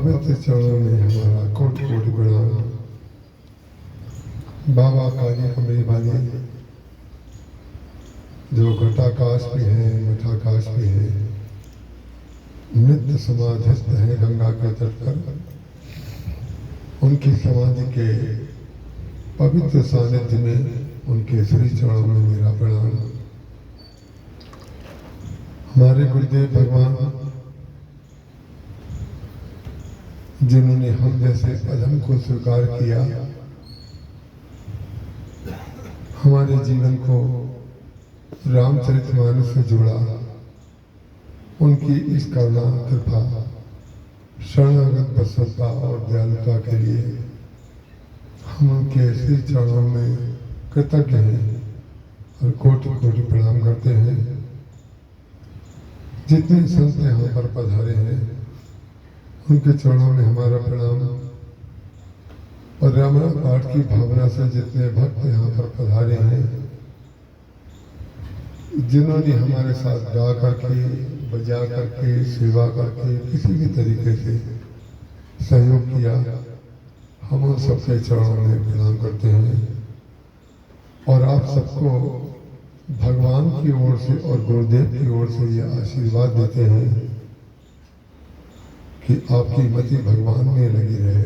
पवित्र चरणों में हमारा कोटि कोटि प्रणाम। बाबा काली कमरी वाली जो घटाकाश भी है, मठाकाश भी है, नित्य समाधिस्थ है गंगा के तट पर, उनकी समाधि के पवित्र सानिध्य में उनके श्री चरणों में मेरा प्रणाम। हमारे गुरुदेव भगवान जिन्होंने हम जैसे अधम को स्वीकार किया, हमारे जीवन को रामचरितमानस से जोड़ा, उनकी इस करुणा कृपा शरणागत बसवता और दयालुता के लिए हम उनके श्री चरणों में कृतज्ञ हैं और कोटि कोटि प्रणाम करते हैं। जितने संत यहाँ पर पधारे हैं उनके चरणों में हमारा प्रणाम, और रामायण पाठ की भावना से जितने भक्त यहाँ पर पधारे हैं, जिन्होंने हमारे साथ गा करके, बजा करके, सेवा करके, किसी भी तरीके से सहयोग किया, हम उन सबके चरणों में प्रणाम करते हैं। और आप सबको भगवान की ओर से और गुरुदेव की ओर से ये आशीर्वाद देते हैं कि आपकी मति भगवान में लगी रहे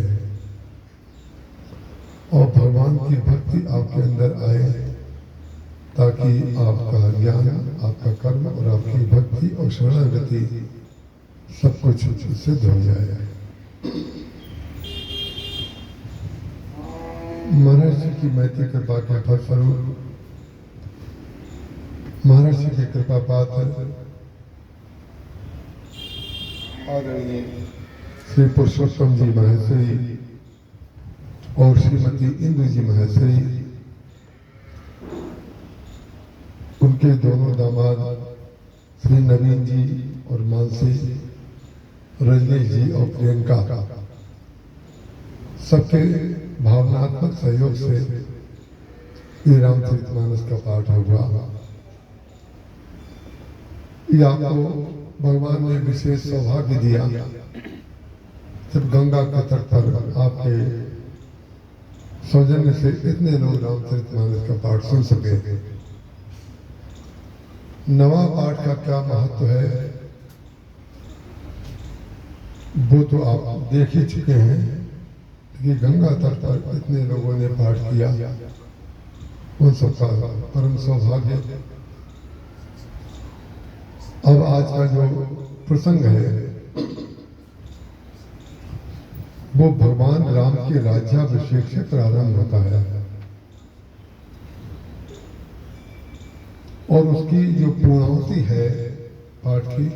और भगवान की भक्ति आपके अंदर आए, ताकि आपका ज्ञान, आपका कर्म और आपकी भक्ति और शरणागति सब कुछ सिद्ध हो जाए। महर्षि की मैत्री कृपा के फलस्वरूप महर्षि के कृपा पात्र आदरणीय श्री पुरुषोत्तम जी महेश्वरी और श्रीमती इंदु जी महेश्वरी, उनके दोनों दामाद श्री नवीन जी और मानसी, रजनीश जी और प्रियंका, सबके भावनात्मक सहयोग से ये रामचरितमानस का पाठ होगा। ये आपको भगवान ने विशेष सौभाग्य दिया जब गंगा के तट पर आपके सौजन्य से इतने लोग रामचरितमानस का पाठ सुन सके। नवा पाठ का क्या महत्व है वो तो आप देख ही चुके हैं कि गंगा तट पर इतने लोगों ने पाठ किया, उन सबका परम सौभाग्य। अब आज का जो प्रसंग है वो भगवान राम के राज्याभिषेक से प्रारंभ होता है, और उसकी जो पूर्णाहुति है पाठ की,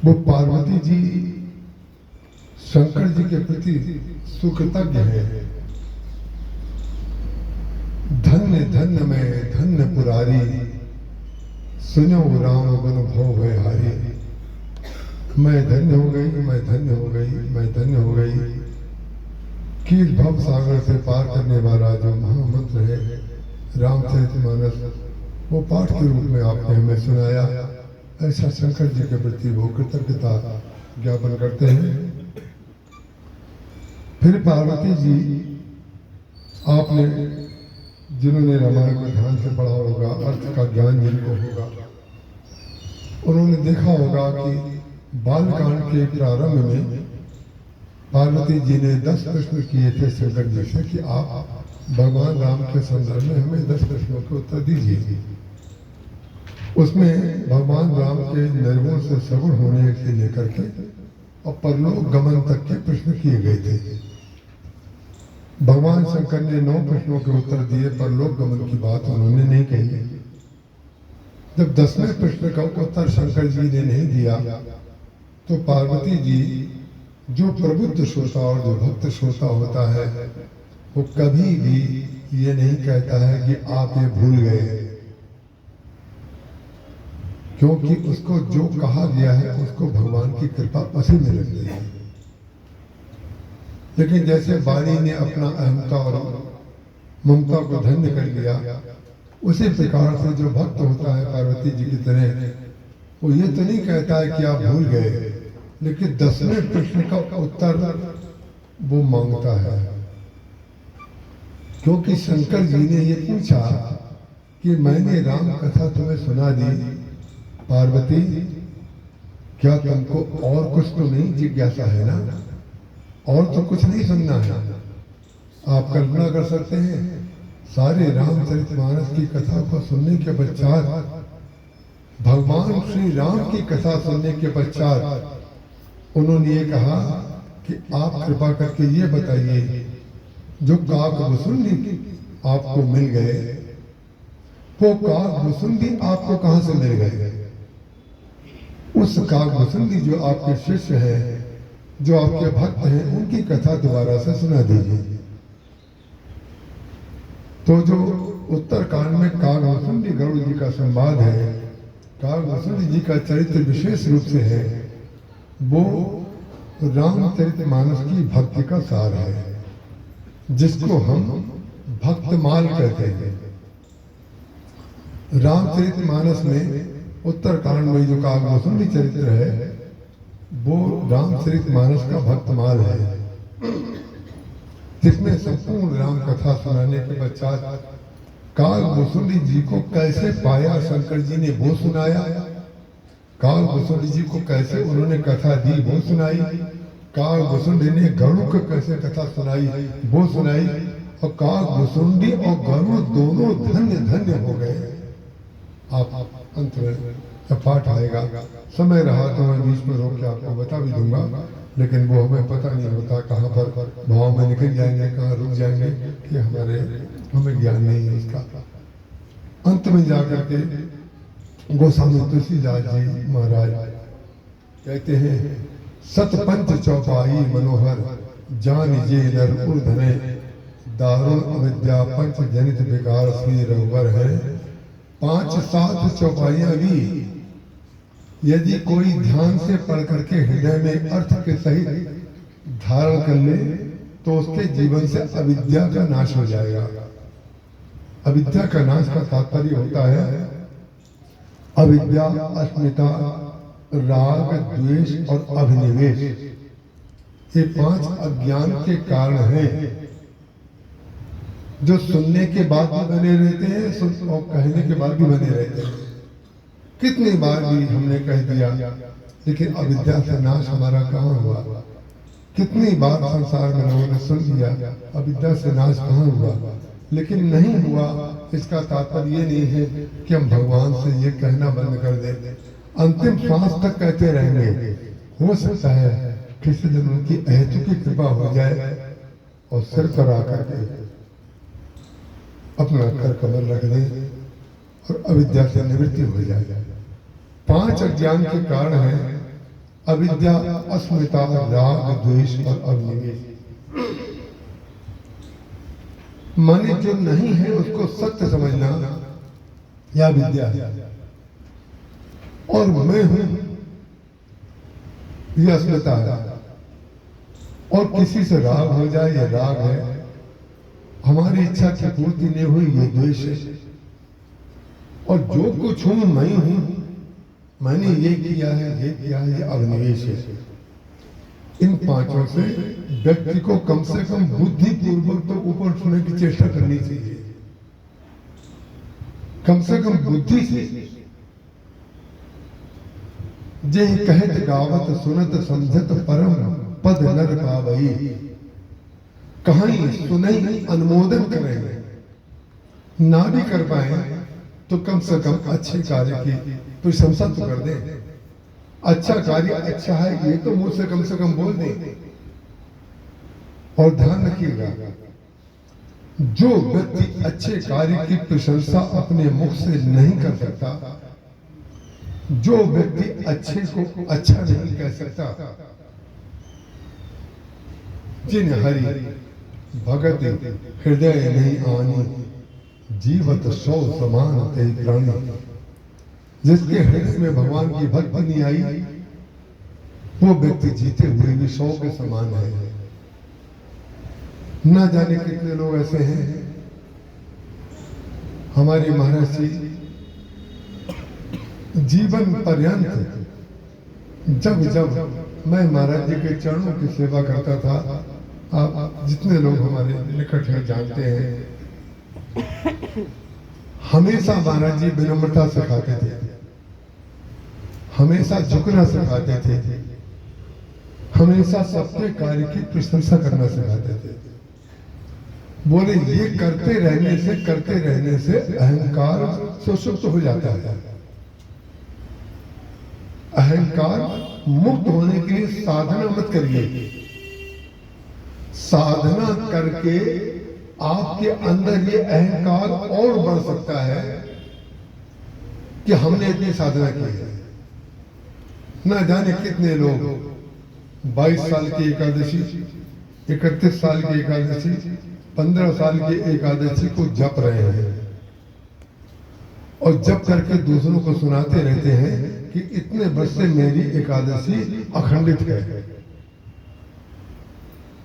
वो पार्वती जी शंकर जी के प्रति सुकृतज्ञ है। धन्य धन्य मैं धन्य पुरारी, सुनो राम बन भव भयहारी। मैं धन्य हो गई, मैं धन्य हो गई, मैं धन्य हो गई कि भव सागर से पार करने वाला जो महामंत्र है रामचरितमानस, वो पाठ के रूप में आपने हमें सुनाया। ऐसा शंकर जी के प्रति वो कृतज्ञता ज्ञापन करते हैं। फिर पार्वती जी, आपने जिन्होंने रामायण में ध्यान से पढ़ा होगा, अर्थ का ज्ञान जिनको होगा, उन्होंने देखा होगा कि बालकांड के प्रारंभ में पार्वती जी ने 10 प्रश्न किए थे शंकर जी से कि आप भगवान राम के संदर्भ में हमें 10 प्रश्नों के उत्तर दीजिए। उसमें भगवान राम के निर्गुण से सगुण होने से लेकर के और परलोक गमन तक के प्रश्न किए गए थे। भगवान शंकर ने 9 प्रश्नों के उत्तर दिए, परलोक गमन की बात उन्होंने नहीं कही। जब 10वें प्रश्न का उत्तर शंकर जी ने नहीं दिया तो पार्वती जी, जो प्रबुद्ध श्रोता और जो भक्त श्रोता होता है, वो कभी भी ये नहीं कहता है कि आप ये भूल गए, क्योंकि उसको जो कहा गया है उसको भगवान की कृपा उसी में लगती है। लेकिन जैसे बाली ने अपना अहंता और ममता को धन्य कर लिया, उसी प्रकार से जो भक्त होता है पार्वती जी की तरह, वो ये तो नहीं कहता है कि आप भूल गए, लेकिन 10वें प्रश्न का उत्तर वो मांगता है, क्योंकि शंकर जी ने ये पूछा कि मैंने राम कथा तुम्हें सुना दी, पार्वती क्या तुमको और कुछ तो नहीं जिज्ञासा है ना, और तो कुछ नहीं सुनना है। आप कल्पना कर सकते हैं, सारे रामचरितमानस की कथा को सुनने के पश्चात, भगवान श्री राम की कथा सुनने के पश्चात उन्होंने ये कहा कि आप कृपा करके ये बताइए, जो काकभुसुंडी आपको मिल गए, वो काकभुसुंडी आपको कहां से मिल गए? उस काकभुसुंडी जो आपके शिष्य हैं, जो आपके भक्त हैं, उनकी कथा दोबारा से सुना दीजिए। तो जो उत्तरकांड में काकभुसुंडी गरुड़ जी का संवाद है, काकभुसुंडी जी का चरित्र विशेष रूप से है, वो रामचरितमानस की भक्ति का सार है, जिसको हम भक्तमाल कहते हैं। रामचरितमानस में उत्तरकांड में जो काकभुसुंडी चरित्र है, वो रामचरितमानस का भक्तमाल है, जिसमें संपूर्ण राम कथा सुनाने के पश्चात काकभुसुंडी जी को कैसे पाया शंकर जी ने वो सुनाया, काकभुसुंडी जी को कैसे उन्होंने कथा दी वो सुनाई, काकभुसुंडी ने गरुड़ को कैसे कथा सुनाई वो सुनाई, और काकभुसुंडी और गरुड़ दोनों धन्य धन्य हो गए। आप अंत में जब पाठ आएगा, समय रहा तो मैं बीच में रोक के आपको बता भी दूंगा, लेकिन वो हमें पता नहीं होता कहाँ पर भाव में निकल जाएंगे, कहाँ रुक जाएंगे, कि हमें ज्ञान नहीं है उसका। अंत में जाकर के गोस्वामी तुलसीदास जी महाराज कहते हैं, सतपंच चौपाई मनोहर जान जे नर उर्धने, दारुण अविद्या पंच जनित विकार श्री रघुवर है। 5-7 चौपाइयां भी यदि कोई ध्यान से पढ़ करके हृदय में अर्थ के सहित धारण कर ले, तो उसके जीवन से अविद्या का नाश हो जाएगा। अविद्या का नाश का तात्पर्य होता है अविद्या, अस्मिता, राग, द्वेष और अभिनिवेश। ये 5 अज्ञान के कारण हैं, जो सुनने के बाद भी बने रहते हैं और कहने के बाद भी बने रहते हैं। कितनी बार भी हमने कह दिया, लेकिन अविद्या से नाश हमारा कहाँ हुआ? कितनी बार संसार में लोगों ने सुन लिया, अविद्या से नाश कहाँ हुआ? लेकिन नहीं हुआ। इसका तात्पर्य ये नहीं है कि हम भगवान से ये कहना बंद कर दें, अंतिम श्वास तक कहते रहेंगे। हो सकता है किसी दिन उनकी अहेतु की कृपा हो जाए और सिर पर आकर के अपना कर कमर रख दे और अविद्या से निवृत्ति हो जाए। 5 अज्ञान के कारण है अविद्या, अस्मिता, राग, द्वेष और अभिनिवेश। माने जो नहीं है उसको सत्य समझना या विद्या है, और मैं हूं यह अस्मिता है, और किसी से राग हो जाए यह राग है, हमारी इच्छा की पूर्ति नहीं हुई ये द्वेष है, और जो कुछ हूं मैं हूं, मैंने ये किया है ये अभिनिवेश है। इन 5 से व्यक्ति को कम से कम बुद्धि पूर्वक तो ऊपर उठने की चेष्टा करनी चाहिए, कम से कम बुद्धि से। जे कहत गावत सुनत समझत परम पद नर पावई, कहीं सुनई अनुमोदन करेंगे, ना भी कर पाए तो कम से कम अच्छे कार्य की प्रशंसा तो कर दें। अच्छा कार्य अच्छा है ये तो मुंह से कम बोल दें। और ध्यान रखिएगा, जो व्यक्ति अच्छे कार्य की प्रशंसा अपने मुख से नहीं कर सकता, जो व्यक्ति अच्छे को अच्छा नहीं कह सकता, जिन हरि भगत हृदय नहीं आनी, जीवत 100 समान ते प्राणी। जिसके हृदय में भगवान की भक्ति नहीं आई, वो व्यक्ति जीते हुए भी 100 के समान है। न जाने कितने लोग ऐसे हैं। हमारे महाराज जी जीवन पर्यंत जब जब मैं महाराज जी के चरणों की सेवा करता था। आप जितने लोग हमारे निकट हैं जानते हैं, हमेशा महाराज जी विनम्रता सिखाते थे, हमेशा झुकना सिखाते थे, हमेशा सबके कार्य की प्रशंसा करना सिखाते थे। बोले ये करते रहने से अहंकार सुसुप्त हो जाता है। अहंकार मुक्त होने के लिए साधना मत करिए। साधना करके आपके अंदर ये अहंकार और बढ़ सकता है कि हमने इतनी साधना की है। न जाने कितने लोग 22 साल की एकादशी, 31 साल की एकादशी, 15 साल की एकादशी को जप रहे हैं और जप करके दूसरों को सुनाते रहते हैं कि इतने वर्ष से मेरी एकादशी अखंडित है।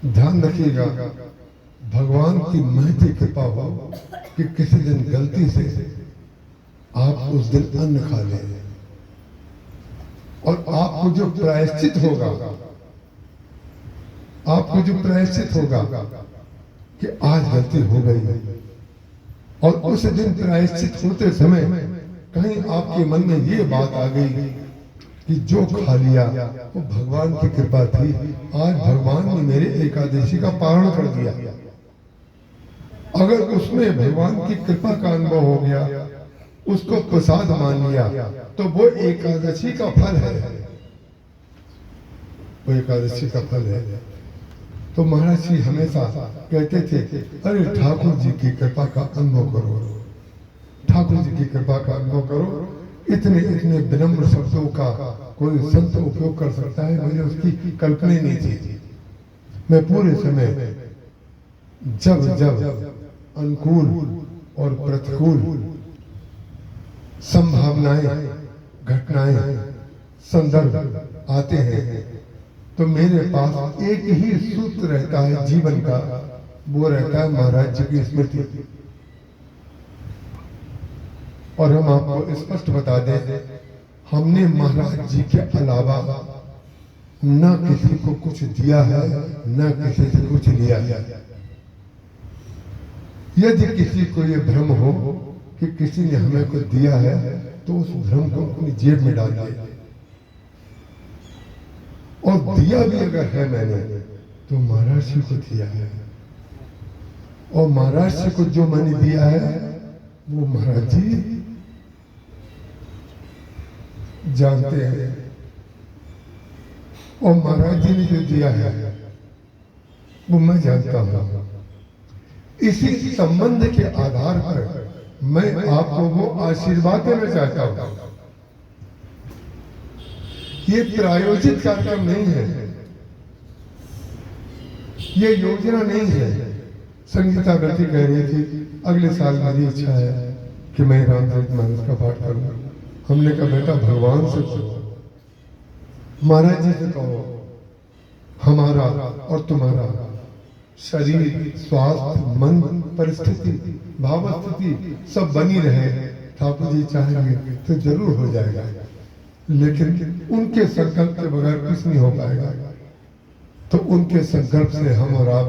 ध्यान रखिएगा, भगवान की महती कृपा हो कि किसी दिन गलती से आप उस दिन अन्न खा लें और आपको जो प्रायश्चित होगा, आपको जो प्रायश्चित होगा कि आज गलती हो गई, और उस दिन प्रायश्चित होते समय कहीं आपके मन में ये बात आ गई कि जो खा लिया वो भगवान की कृपा थी, आज भगवान ने मेरे एकादशी का पारण कर दिया। अगर उसमें भगवान की कृपा का अनुभव हो गया, उसको प्रसाद मान लिया, तो वो एकादशी का फल है, वो एकादशी का फल है। तो महाराज जी हमेशा कहते थे, अरे ठाकुर जी की कृपा का अनुभव करो, ठाकुर जी की कृपा का अनुभव करो। इतने इतने विनम्र शब्दों का कोई संत उपयोग कर सकता है, मुझे उसकी कल्पना ही नहीं थी। मैं पूरे समय जब जब अनुकूल और प्रतिकूल संभावनाएं, घटनाएं, संदर्भ आते हैं, तो मेरे पास एक ही सूत्र रहता है जीवन का, वो रहता है महाराज जी की स्मृति। और हम आपको स्पष्ट बता दें, हमने महाराज जी के अलावा न किसी को कुछ दिया है, न किसी से कुछ लिया है। यदि किसी को ये भ्रम हो कि किसी ने हमें कुछ दिया है, तो उस भ्रम को अपनी जेब में डाल दे। और दिया भी अगर है मैंने, तो महाराज जी को दिया है, और महाराज जी को जो मैंने दिया है वो महाराज जी जानते हैं, और महाराज जी ने जो दिया है वो मैं जानता हूं। इसी संबंध के आधार पर मैं आपको वो आशीर्वाद देना चाहता हूं। ये प्रायोजित कार्यक्रम नहीं है, ये योजना नहीं है। संगीता गति कह रही थी अगले साल मेरी इच्छा है कि मैं रामचरितमानस का पाठ करूं। हमने कहा बेटा भगवान से कहो, महाराज जी से कहो, हमारा और तुम्हारा शरीर, स्वास्थ्य, मन, परिस्थिति, भावस्थिति सब बनी रहे। ठाकुर जी चाहेंगे तो जरूर हो जाएगा, लेकिन उनके संकल्प के बगैर कुछ नहीं हो पाएगा। तो उनके संकल्प से हम और आप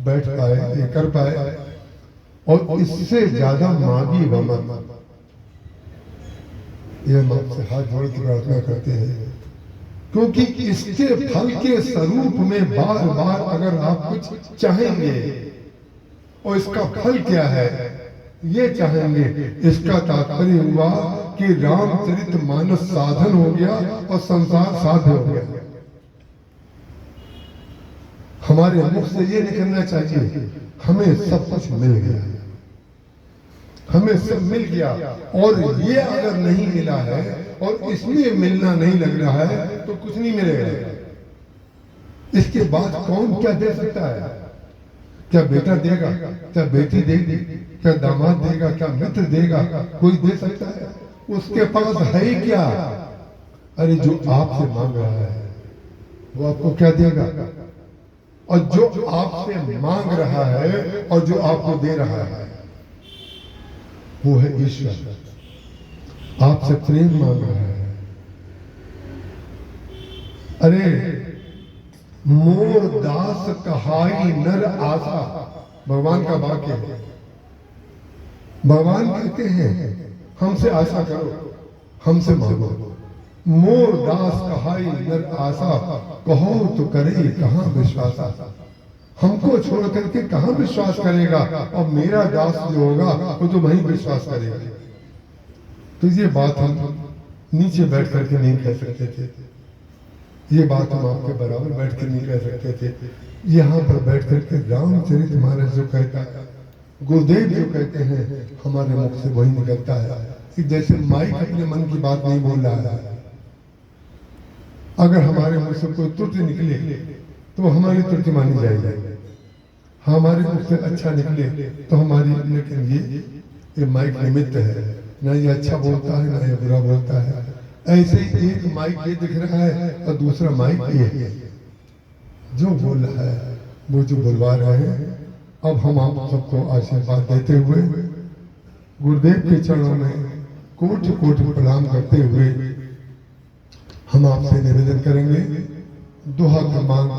बैठ पाए, ये कर पाए, और इससे ज्यादा मांगी मत। ये हम आपसे हाथ जोड़ के प्रार्थना करते हैं, क्योंकि इसके फल के स्वरूप में बार बार अगर आप कुछ चाहेंगे, और इसका फल क्या है ये चाहेंगे, इसका तात्पर्य हुआ कि रामचरितमानस साधन हो गया और संसार साध्य हो गया। हमारे मुख से ये निकलना चाहिए, हमें सब कुछ मिल गया, हमें सब मिल गया। और ये अगर नहीं मिला है और इसमें मिलना नहीं लग रहा है तो कुछ नहीं मिलेगा। इसके बाद कौन क्या दे सकता है? क्या बेटा देगा, क्या बेटी देगी, क्या दामाद देगा, क्या मित्र देगा? कोई दे सकता है? उसके पास है ही क्या? अरे जो आपसे मांग रहा है वो आपको क्या देगा? और जो आपसे मांग रहा है और जो आपको दे रहा है वो है ईश्वर। आपसे प्रेम मांग रहा है, अरे मोर दास कहाई नर आशा, भगवान का वाक्य है। भगवान कहते हैं हमसे आशा करो, हमसे मांगो। मोर दास कहाई नर आशा, कहो तो करे कहां विश्वासा। हमको छोड़ करके कहां विश्वास करेगा, और मेरा दास जो होगा वो तो वही विश्वास करेगा। तो ये बात हम नीचे बैठ करके नहीं कह सकते थे, ये बात हम आपके बराबर बैठ कर नहीं कह सकते थे। यहाँ पर बैठ करके रामचरितमानस जो कहता है, गुरुदेव जो कहते हैं, हमारे मुख से वही निकलता है कि जैसे माइक अपने मन की बात नहीं बोल रहा है। अगर हमारे मुख से कोई त्रुटि निकले तो हमारी त्रुटि मानी जाएगी, हमारे मुख से अच्छा निकले तो हमारी, लेकिन ये माइक निमित्त है, ना ये अच्छा बोलता है ना ये बुरा बोलता है। ऐसे ही एक माइक ये दिख रहा है और दूसरा माइक ये है, जो बोल रहा है वो जो बुलवा रहे हैं। अब हम आप सबको आशीर्वाद देते हुए गुरुदेव के चरणों में कोटि कोटि प्रणाम करते हुए हम आपसे निवेदन करेंगे, दुआ की मांग